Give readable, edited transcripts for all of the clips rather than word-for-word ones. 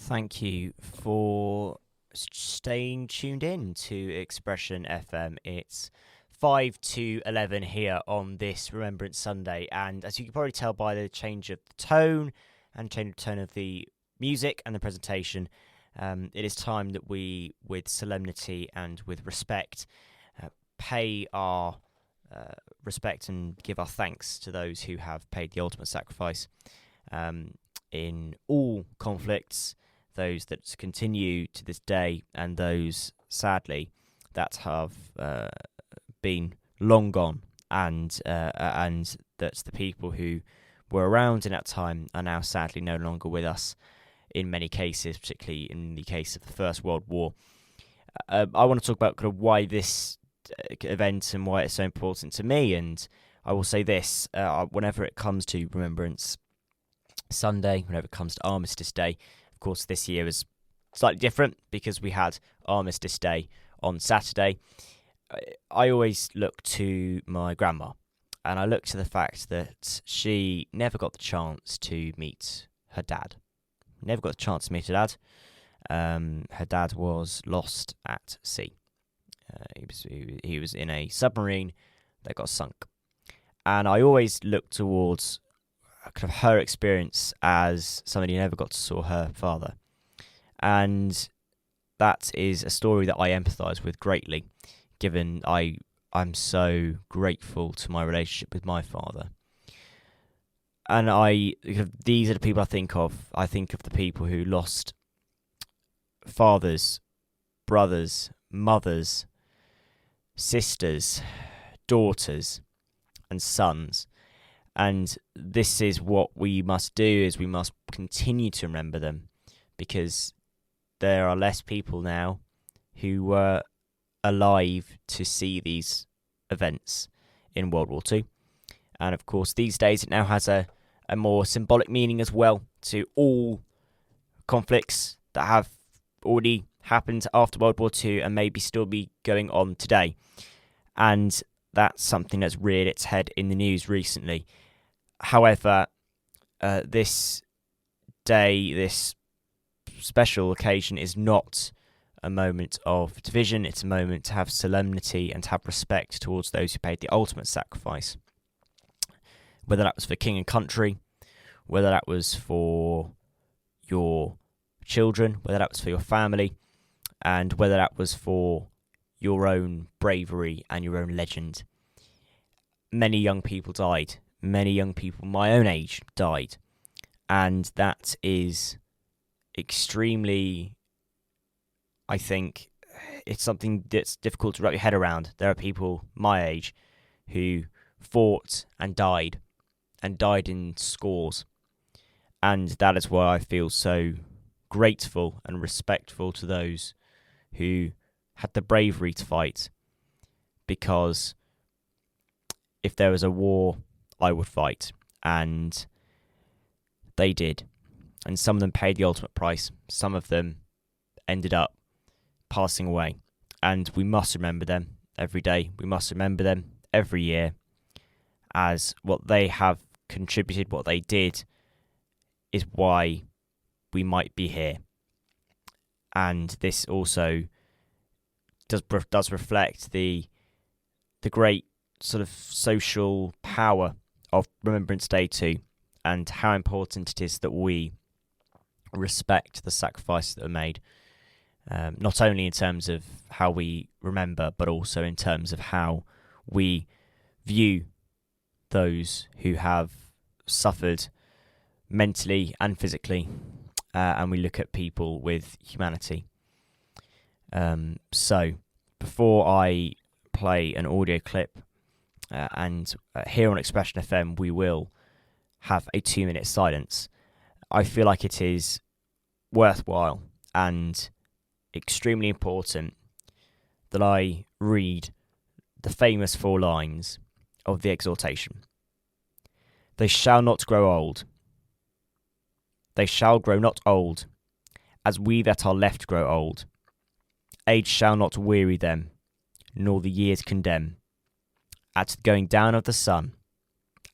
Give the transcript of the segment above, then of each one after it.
Thank you for staying tuned in to Xpression FM. It's 5 to 11 here on this Remembrance Sunday, and as you can probably tell by the change of the tone and change of tone of the music and the presentation, it is time that we, with solemnity and with respect, pay our respect and give our thanks to those who have paid the ultimate sacrifice in all conflicts, those that continue to this day, and those, sadly, that have been long gone, and that the people who were around in that time are now sadly no longer with us in many cases, particularly in the case of the First World War. I want to talk about kind of why this event and why it's so important to me, and I will say this, whenever it comes to Remembrance Sunday, whenever it comes to Armistice Day, of course this year is slightly different because we had Armistice Day on Saturday. I always look to my grandma, and I look to the fact that she never got the chance to meet her dad. Never got the chance to meet her dad. Her dad was lost at sea. He was in a submarine that got sunk. And I always look towards kind of her experience as somebody who never got to saw her father. And that is a story that I empathise with greatly, given I'm so grateful to my relationship with my father. And these are the people I think of. I think of the people who lost fathers, brothers, mothers, sisters, daughters, and sons. And this is what we must do, is we must continue to remember them, because there are less people now who were alive to see these events in World War II. And of course, these days it now has a more symbolic meaning as well to all conflicts that have already happened after World War II and maybe still be going on today. And that's something that's reared its head in the news recently. However, this day, this special occasion, is not a moment of division. It's a moment to have solemnity and to have respect towards those who paid the ultimate sacrifice. Whether that was for king and country, whether that was for your children, whether that was for your family, and whether that was for your own bravery and your own legend. Many young people died. Many young people my own age died. And that is extremely, I think, it's something that's difficult to wrap your head around. There are people my age who fought and died in scores. And that is why I feel so grateful and respectful to those who had the bravery to fight, because if there was a war, I would fight, and they did. And some of them paid the ultimate price. Some of them ended up passing away, and we must remember them every day. We must remember them every year, as what they have contributed, what they did, is why we might be here. And this also does reflect the great sort of social power of Remembrance Day too, and how important it is that we respect the sacrifices that were made, not only in terms of how we remember, but also in terms of how we view those who have suffered mentally and physically, and we look at people with humanity. So, before I play an audio clip, and here on Xpression FM we will have a 2-minute silence, I feel like it is worthwhile and extremely important that I read the famous 4 lines of the exhortation. They shall not grow old. They shall grow not old, as we that are left grow old. Age shall not weary them, nor the years condemn. At the going down of the sun,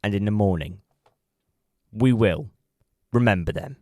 and in the morning, we will remember them.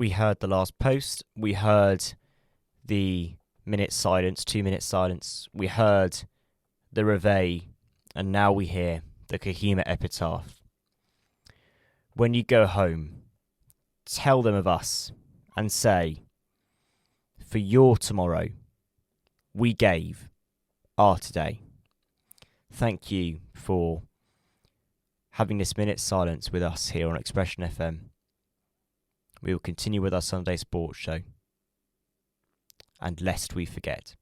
We heard the last post. We heard the 2-minute silence. We heard the reveille, and now we hear the Kohima epitaph. When you go home, tell them of us and say, for your tomorrow, we gave our today. Thank you for having this minute silence with us here on Xpression FM. We will continue with our Sunday sports show. And lest we forget,